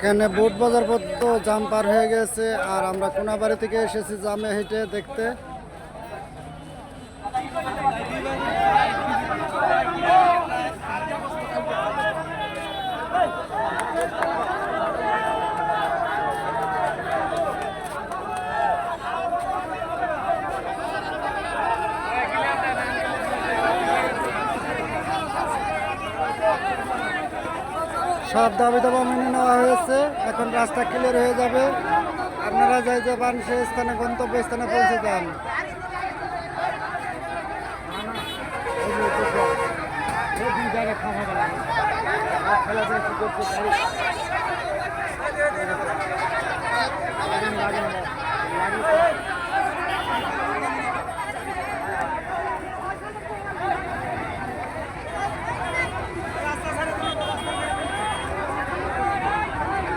এখানে বোট বাজার পর্যন্ত জাম পার হয়ে গেছে আর আমরা কোনাবাড়ি থেকে এসেছি জামে হেঁটে দেখতে। সব দাবি দাবা মেনে নেওয়া হয়েছে, এখন রাস্তা ক্লিয়ার হয়ে যাবে। আপনারা যাই যে পান সে স্থানে গন্তব্য স্থানে পৌঁছে যান।